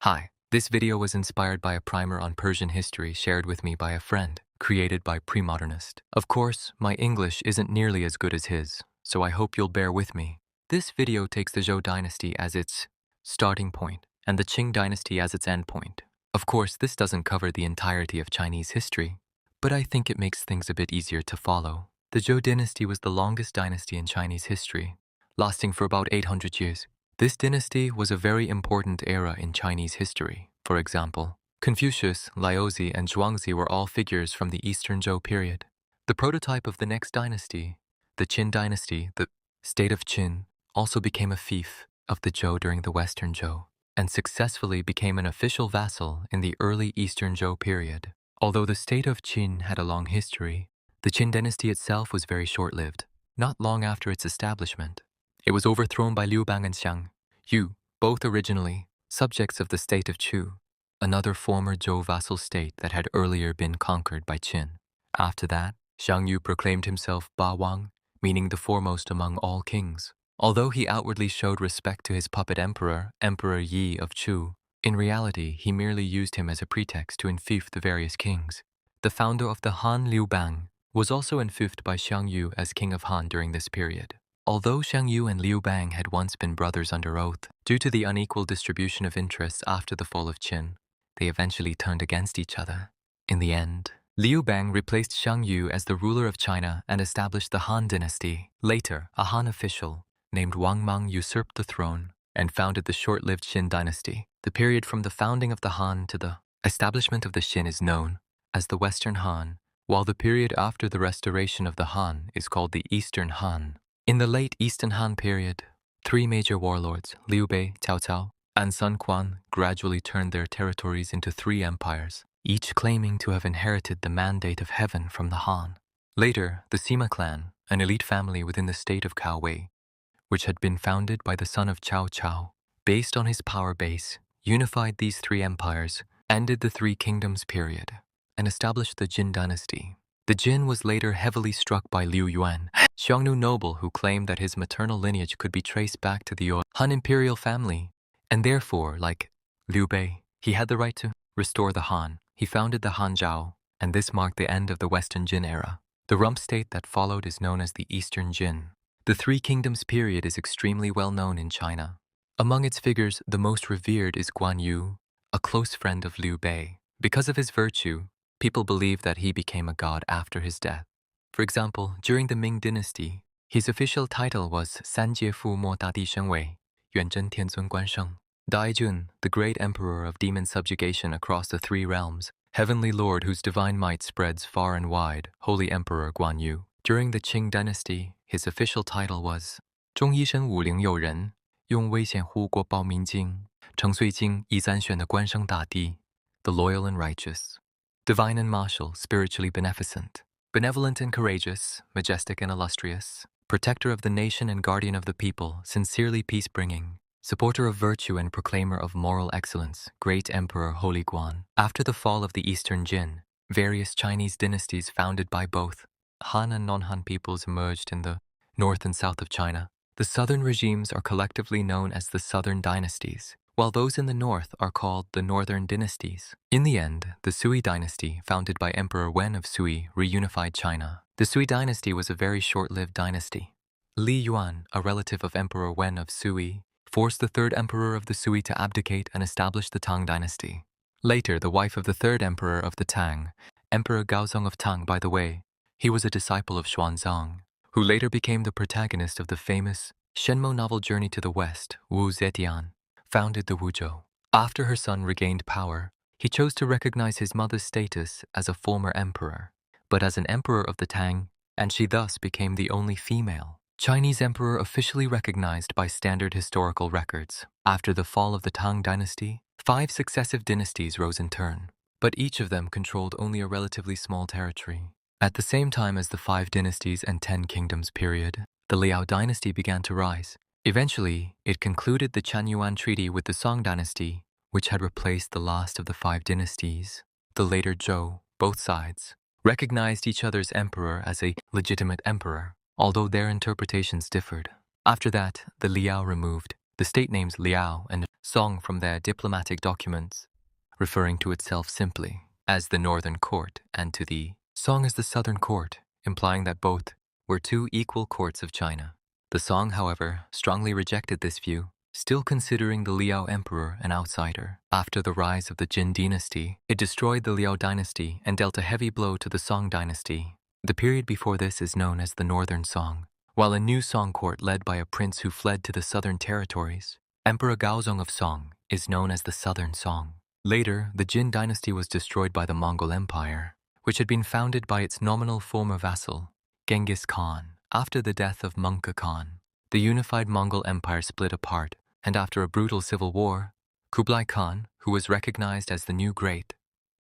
Hi, this video was inspired by a primer on Persian history shared with me by a friend, created by Premodernist. Of course, my English isn't nearly as good as his, so I hope you'll bear with me. This video takes the Zhou dynasty as its starting point and the Qing dynasty as its end point. Of course, this doesn't cover the entirety of Chinese history, but I think it makes things a bit easier to follow. The Zhou dynasty was the longest dynasty in Chinese history, lasting for about 800 years. This dynasty was a very important era in Chinese history. For example, Confucius, Laozi, and Zhuangzi were all figures from the Eastern Zhou period. The prototype of the next dynasty, the Qin dynasty, the state of Qin, also became a fief of the Zhou during the Western Zhou, and successfully became an official vassal in the early Eastern Zhou period. Although the state of Qin had a long history, the Qin dynasty itself was very short-lived. Not long after its establishment, it was overthrown by Liu Bang and Xiang Yu, both originally subjects of the state of Chu, another former Zhou vassal state that had earlier been conquered by Qin. After that, Xiang Yu proclaimed himself Ba Wang, meaning the foremost among all kings. Although he outwardly showed respect to his puppet emperor, Emperor Yi of Chu, in reality he merely used him as a pretext to enfief the various kings. The founder of the Han, Liu Bang, was also enfiefed by Xiang Yu as king of Han during this period. Although Xiang Yu and Liu Bang had once been brothers under oath, due to the unequal distribution of interests after the fall of Qin, they eventually turned against each other. In the end, Liu Bang replaced Xiang Yu as the ruler of China and established the Han dynasty. Later, a Han official named Wang Mang usurped the throne and founded the short-lived Qin dynasty. The period from the founding of the Han to the establishment of the Qin is known as the Western Han, while the period after the restoration of the Han is called the Eastern Han. In the late Eastern Han period, three major warlords, Liu Bei, Cao Cao, and Sun Quan, gradually turned their territories into three empires, each claiming to have inherited the mandate of heaven from the Han. Later, the Sima clan, an elite family within the state of Cao Wei, which had been founded by the son of Cao Cao, based on his power base, unified these three empires, ended the Three Kingdoms period, and established the Jin dynasty. The Jin was later heavily struck by Liu Yuan, Xiongnu noble who claimed that his maternal lineage could be traced back to the Han imperial family, and therefore, like Liu Bei, he had the right to restore the Han. He founded the Hanzhao, and this marked the end of the Western Jin era. The rump state that followed is known as the Eastern Jin. The Three Kingdoms period is extremely well known in China. Among its figures, the most revered is Guan Yu, a close friend of Liu Bei. Because of his virtue, people believe that he became a god after his death. For example, during the Ming dynasty, his official title was Sanjiefu Mo Dadi Shenwei, Yuanzhen Tianzun Guansheng. Daijun, the great emperor of demon subjugation across the three realms, heavenly lord whose divine might spreads far and wide, holy emperor Guan Yu. During the Qing dynasty, his official title was 中医生武灵有人，用危险护国保民经，承岁经一三选的关生大帝, the loyal and righteous. Divine and martial, spiritually beneficent, benevolent and courageous, majestic and illustrious, protector of the nation and guardian of the people, sincerely peace-bringing, supporter of virtue and proclaimer of moral excellence, great emperor Holy Guan. After the fall of the Eastern Jin, various Chinese dynasties founded by both Han and non-Han peoples emerged in the north and south of China. The southern regimes are collectively known as the Southern Dynasties, while those in the north are called the Northern Dynasties. In the end, the Sui dynasty, founded by Emperor Wen of Sui, reunified China. The Sui dynasty was a very short-lived dynasty. Li Yuan, a relative of Emperor Wen of Sui, forced the third emperor of the Sui to abdicate and establish the Tang dynasty. Later, the wife of the third emperor of the Tang, Emperor Gaozong of Tang, by the way, he was a disciple of Xuanzang, who later became the protagonist of the famous Shenmou novel Journey to the West, Wu Zetian, founded the Wuzhou. After her son regained power, he chose to recognize his mother's status as a former emperor, but as an emperor of the Tang, and she thus became the only female Chinese emperor officially recognized by standard historical records. After the fall of the Tang dynasty, 5 successive dynasties rose in turn, but each of them controlled only a relatively small territory. At the same time as the 5 dynasties and 10 kingdoms period, the Liao dynasty began to rise. Eventually, it concluded the Chanyuan Treaty with the Song dynasty, which had replaced the last of the 5 dynasties. The later Zhou, both sides, recognized each other's emperor as a legitimate emperor, although their interpretations differed. After that, the Liao removed The state names Liao and Song from their diplomatic documents, referring to itself simply as the Northern Court and to the Song as the Southern Court, implying that both were two equal courts of China. The Song, however, strongly rejected this view, still considering the Liao emperor an outsider. After the rise of the Jin dynasty, it destroyed the Liao dynasty and dealt a heavy blow to the Song dynasty. The period before this is known as the Northern Song, while a new Song court led by a prince who fled to the southern territories, Emperor Gaozong of Song, is known as the Southern Song. Later, the Jin dynasty was destroyed by the Mongol Empire, which had been founded by its nominal former vassal, Genghis Khan. After the death of Mongke Khan, the unified Mongol Empire split apart, and after a brutal civil war, Kublai Khan, who was recognized as the new great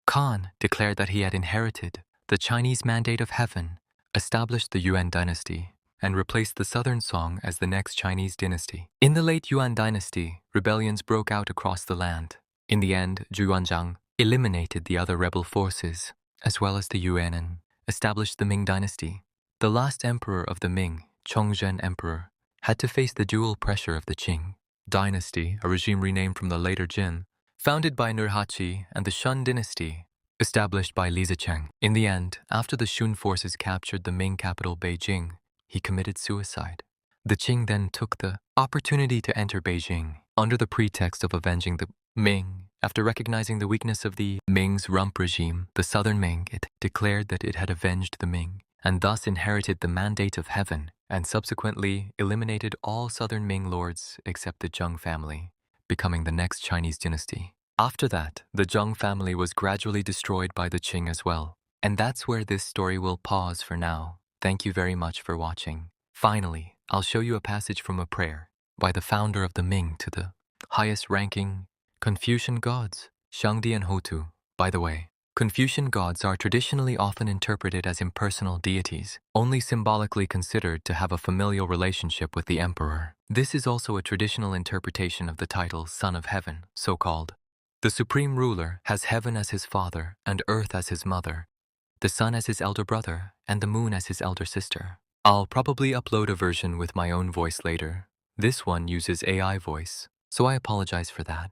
Khan, declared that he had inherited the Chinese mandate of heaven, established the Yuan dynasty, and replaced the Southern Song as the next Chinese dynasty. In the late Yuan dynasty, rebellions broke out across the land. In the end, Zhu Yuanzhang eliminated the other rebel forces, as well as the Yuan, and established the Ming dynasty. The last emperor of the Ming, Chongzhen Emperor, had to face the dual pressure of the Qing dynasty, a regime renamed from the later Jin, founded by Nurhaci, and the Shun dynasty, established by Li Zicheng. In the end, after the Shun forces captured the Ming capital Beijing, he committed suicide. The Qing then took the opportunity to enter Beijing under the pretext of avenging the Ming. After recognizing the weakness of the Ming's rump regime, the Southern Ming, it declared that it had avenged the Ming, and thus inherited the mandate of heaven, and subsequently eliminated all Southern Ming lords except the Zheng family, becoming the next Chinese dynasty. After that, the Zheng family was gradually destroyed by the Qing as well. And that's where this story will pause for now. Thank you very much for watching. Finally, I'll show you a passage from a prayer by the founder of the Ming to the highest-ranking Confucian gods, Shangdi and Hotu. By the way, Confucian gods are traditionally often interpreted as impersonal deities, only symbolically considered to have a familial relationship with the emperor. This is also a traditional interpretation of the title Son of Heaven, so-called. The supreme ruler has heaven as his father and earth as his mother, the sun as his elder brother, and the moon as his elder sister. I'll probably upload a version with my own voice later. This one uses AI voice, so I apologize for that.